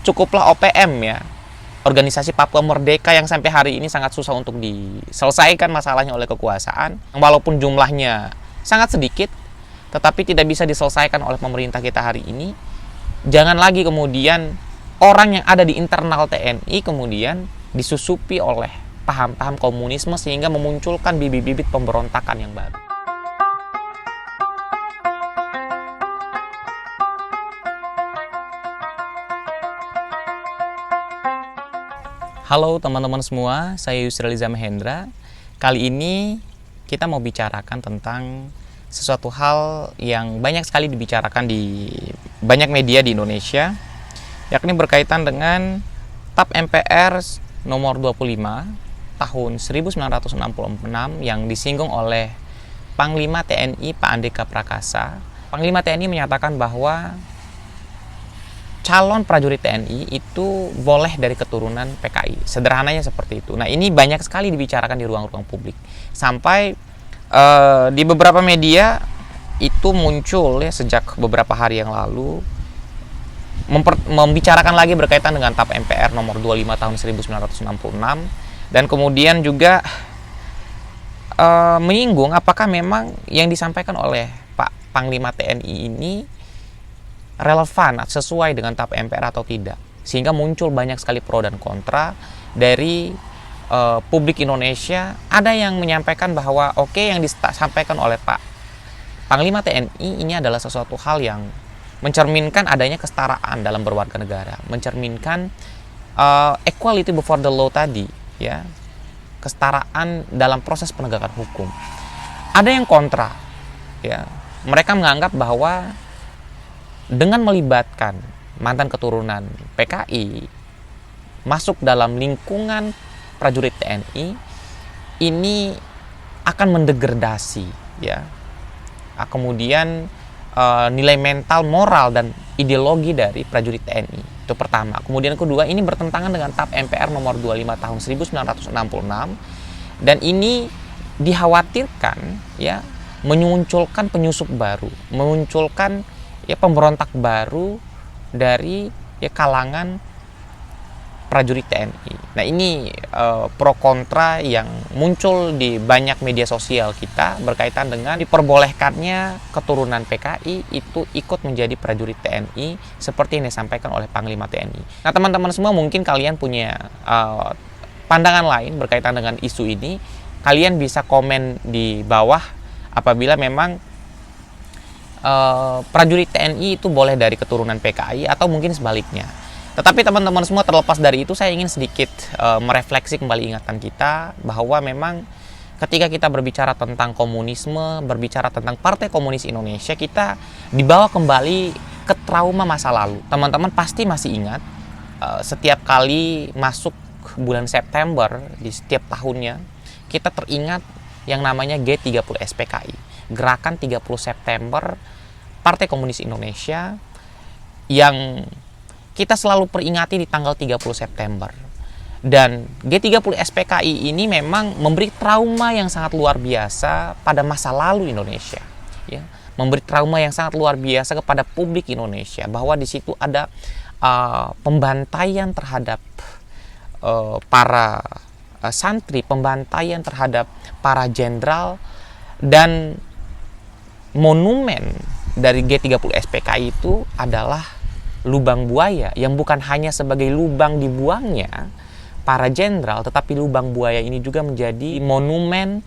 cukuplah OPM ya, organisasi Papua Merdeka, yang sampai hari ini sangat susah untuk diselesaikan masalahnya oleh kekuasaan. Walaupun jumlahnya sangat sedikit, tetapi tidak bisa diselesaikan oleh pemerintah kita hari ini. Jangan lagi kemudian orang yang ada di internal TNI kemudian disusupi oleh paham-paham komunisme sehingga memunculkan bibit-bibit pemberontakan yang baru. Halo teman-teman semua, saya Yusril Iza Mahendra. Kali ini kita mau bicarakan tentang sesuatu hal yang banyak sekali dibicarakan di banyak media di Indonesia, yakni berkaitan dengan TAP MPR nomor 25 tahun 1966 yang disinggung oleh Panglima TNI Pak Andika Prakasa. Panglima TNI menyatakan bahwa calon prajurit TNI itu boleh dari keturunan PKI. Sederhananya seperti itu. Nah, ini banyak sekali dibicarakan di ruang-ruang publik. Sampai di beberapa media itu muncul ya sejak beberapa hari yang lalu membicarakan lagi berkaitan dengan TAP MPR nomor 25 tahun 1966, dan kemudian juga menyinggung apakah memang yang disampaikan oleh Pak Panglima TNI ini relevan, sesuai dengan TAP MPR atau tidak. Sehingga muncul banyak sekali pro dan kontra dari publik Indonesia. Ada yang menyampaikan bahwa oke, yang disampaikan oleh Pak Panglima TNI ini adalah sesuatu hal yang mencerminkan adanya kesetaraan dalam berwarga negara, mencerminkan equality before the law tadi, ya, kesetaraan dalam proses penegakan hukum. Ada yang kontra, ya, mereka menganggap bahwa dengan melibatkan mantan keturunan PKI masuk dalam lingkungan prajurit TNI, ini akan mendegradasi, ya, kemudian nilai mental, moral, dan ideologi dari prajurit TNI. Itu pertama. Kemudian kedua, ini bertentangan dengan TAP MPR nomor 25 tahun 1966, dan ini dikhawatirkan ya memunculkan penyusup baru, memunculkan ya pemberontak baru dari ya kalangan prajurit TNI. Nah, ini pro kontra yang muncul di banyak media sosial kita berkaitan dengan diperbolehkannya keturunan PKI itu ikut menjadi prajurit TNI seperti yang disampaikan oleh Panglima TNI. Nah, teman-teman semua, mungkin kalian punya pandangan lain berkaitan dengan isu ini. Kalian bisa komen di bawah apabila memang prajurit TNI itu boleh dari keturunan PKI atau mungkin sebaliknya. Tetapi teman-teman semua, terlepas dari itu, saya ingin sedikit merefleksi kembali ingatan kita bahwa memang ketika kita berbicara tentang komunisme, berbicara tentang Partai Komunis Indonesia, kita dibawa kembali ke trauma masa lalu. Teman-teman pasti masih ingat setiap kali masuk bulan September di setiap tahunnya, kita teringat yang namanya G30 SPKI, Gerakan 30 September Partai Komunis Indonesia, yang kita selalu peringati di tanggal 30 September. Dan G30 SPKI ini memang memberi trauma yang sangat luar biasa pada masa lalu Indonesia, ya. Memberi trauma yang sangat luar biasa kepada publik Indonesia, bahwa di situ ada pembantaian terhadap para santri, pembantaian terhadap para jenderal, dan monumen dari G30 SPKI itu adalah lubang buaya, yang bukan hanya sebagai lubang dibuangnya para jenderal, tetapi lubang buaya ini juga menjadi monumen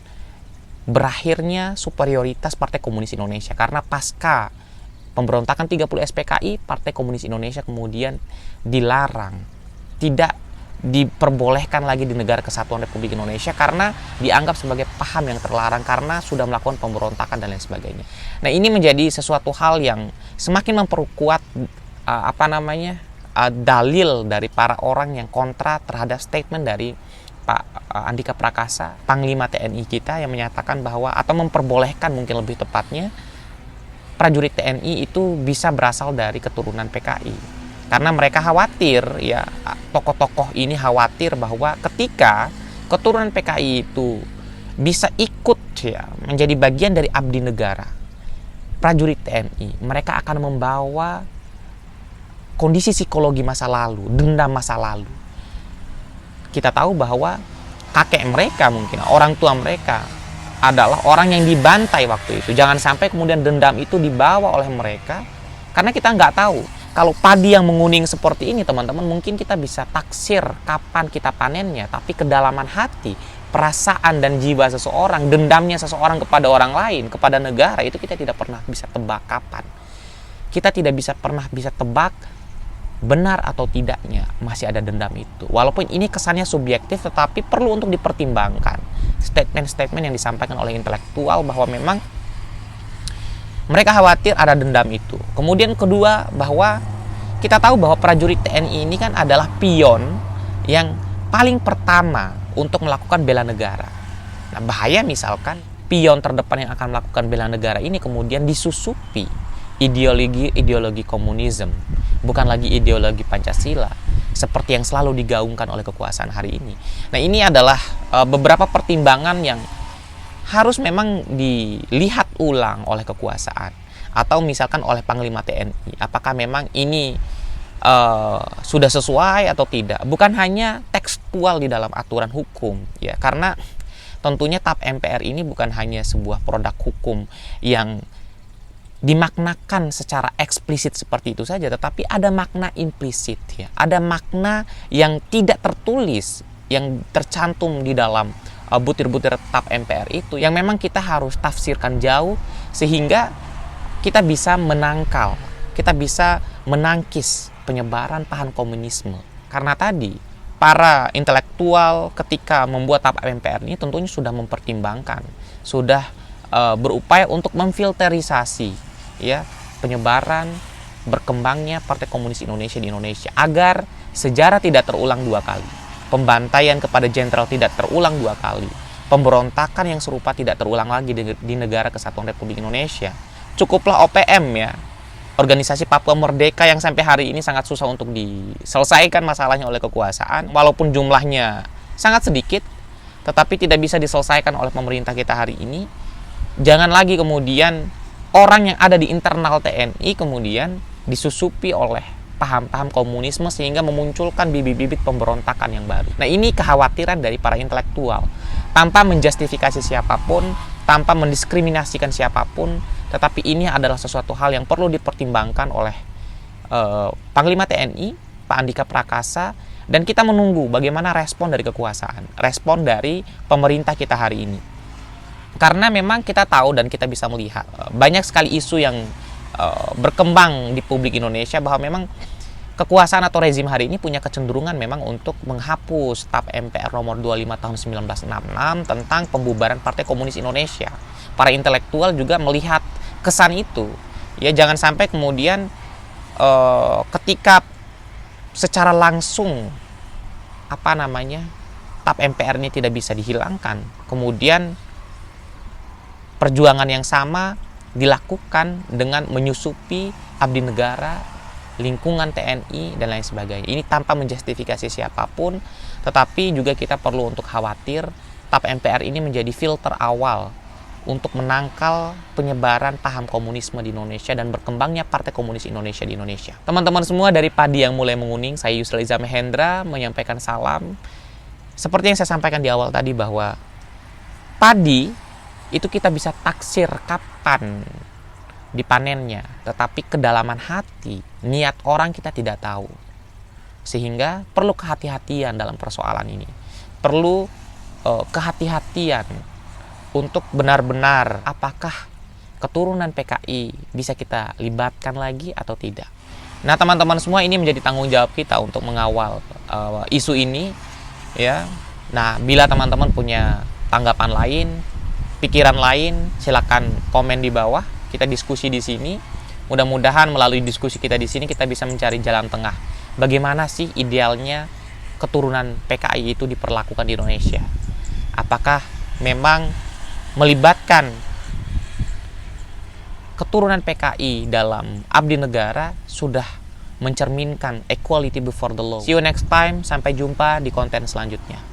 berakhirnya superioritas Partai Komunis Indonesia. Karena pasca pemberontakan 30 SPKI, Partai Komunis Indonesia kemudian dilarang, tidak diperbolehkan lagi di Negara Kesatuan Republik Indonesia karena dianggap sebagai paham yang terlarang karena sudah melakukan pemberontakan dan lain sebagainya. Nah, ini menjadi sesuatu hal yang semakin memperkuat dalil dari para orang yang kontra terhadap statement dari Pak Andika Prakasa, Panglima TNI kita, yang menyatakan bahwa, atau memperbolehkan mungkin lebih tepatnya, prajurit TNI itu bisa berasal dari keturunan PKI. Karena mereka khawatir, ya, tokoh-tokoh ini khawatir bahwa ketika keturunan PKI itu bisa ikut, ya, menjadi bagian dari abdi negara, prajurit TNI, mereka akan membawa kondisi psikologi masa lalu, dendam masa lalu. Kita tahu bahwa kakek mereka, mungkin orang tua mereka adalah orang yang dibantai waktu itu. Jangan sampai kemudian dendam itu dibawa oleh mereka, karena kita nggak tahu. Kalau padi yang menguning seperti ini, teman-teman, mungkin kita bisa taksir kapan kita panennya, tapi kedalaman hati, perasaan dan jiwa seseorang, dendamnya seseorang kepada orang lain, kepada negara, itu kita tidak pernah bisa tebak kapan. Kita tidak pernah bisa tebak benar atau tidaknya masih ada dendam itu. Walaupun ini kesannya subjektif, tetapi perlu untuk dipertimbangkan statement-statement yang disampaikan oleh intelektual bahwa memang mereka khawatir ada dendam itu. Kemudian kedua, bahwa kita tahu bahwa prajurit TNI ini kan adalah pion yang paling pertama untuk melakukan bela negara. Nah, bahaya misalkan pion terdepan yang akan melakukan bela negara ini kemudian disusupi ideologi komunisme, bukan lagi ideologi Pancasila, seperti yang selalu digaungkan oleh kekuasaan hari ini. Nah, ini adalah beberapa pertimbangan yang harus memang dilihat ulang oleh kekuasaan, atau misalkan oleh Panglima TNI. Apakah memang ini sudah sesuai atau tidak? Bukan hanya tekstual di dalam aturan hukum, ya, karena tentunya TAP MPR ini bukan hanya sebuah produk hukum yang dimaknakan secara eksplisit seperti itu saja, tetapi ada makna implisit, ya, ada makna yang tidak tertulis, yang tercantum di dalam butir-butir TAP MPR itu, yang memang kita harus tafsirkan jauh sehingga kita bisa menangkal, kita bisa menangkis penyebaran paham komunisme. Karena tadi para intelektual ketika membuat TAP MPR ini tentunya sudah mempertimbangkan, sudah berupaya untuk memfilterisasi, ya, penyebaran berkembangnya Partai Komunis Indonesia di Indonesia agar sejarah tidak terulang dua kali. Pembantaian kepada jenderal tidak terulang dua kali. Pemberontakan yang serupa tidak terulang lagi di negara Kesatuan Republik Indonesia. Cukuplah OPM, ya, Organisasi Papua Merdeka, yang sampai hari ini sangat susah untuk diselesaikan masalahnya oleh kekuasaan. Walaupun jumlahnya sangat sedikit, tetapi tidak bisa diselesaikan oleh pemerintah kita hari ini. Jangan lagi kemudian orang yang ada di internal TNI kemudian disusupi oleh paham-paham komunisme sehingga memunculkan bibit-bibit pemberontakan yang baru. Nah, ini kekhawatiran dari para intelektual. Tanpa menjustifikasi siapapun, tanpa mendiskriminasikan siapapun, tetapi ini adalah sesuatu hal yang perlu dipertimbangkan oleh Panglima TNI, Pak Andika Prakasa, dan kita menunggu bagaimana respon dari kekuasaan, respon dari pemerintah kita hari ini. Karena memang kita tahu dan kita bisa melihat banyak sekali isu yang berkembang di publik Indonesia bahwa memang kekuasaan atau rezim hari ini punya kecenderungan memang untuk menghapus TAP MPR nomor 25 tahun 1966 tentang pembubaran Partai Komunis Indonesia. Para intelektual juga melihat kesan itu. Ya, jangan sampai kemudian ketika secara langsung TAP MPR ini tidak bisa dihilangkan, kemudian perjuangan yang sama dilakukan dengan menyusupi abdi negara, lingkungan TNI, dan lain sebagainya. Ini tanpa menjustifikasi siapapun, tetapi juga kita perlu untuk khawatir TAP MPR ini menjadi filter awal untuk menangkal penyebaran paham komunisme di Indonesia dan berkembangnya Partai Komunis Indonesia di Indonesia. Teman-teman semua, dari Padi yang mulai menguning, saya Yusril Iza Mahendra menyampaikan salam. Seperti yang saya sampaikan di awal tadi, bahwa padi itu kita bisa taksir kapan dipanennya, tetapi kedalaman hati, niat orang kita tidak tahu. Sehingga perlu kehati-hatian dalam persoalan ini. Perlu kehati-hatian untuk benar-benar apakah keturunan PKI bisa kita libatkan lagi atau tidak. Nah, teman-teman semua, ini menjadi tanggung jawab kita untuk mengawal isu ini, ya. Nah, bila teman-teman punya tanggapan lain, pikiran lain, silakan komen di bawah. Kita diskusi di sini. Mudah-mudahan melalui diskusi kita di sini kita bisa mencari jalan tengah. Bagaimana sih idealnya keturunan PKI itu diperlakukan di Indonesia? Apakah memang melibatkan keturunan PKI dalam abdi negara sudah mencerminkan equality before the law? See you next time. Sampai jumpa di konten selanjutnya.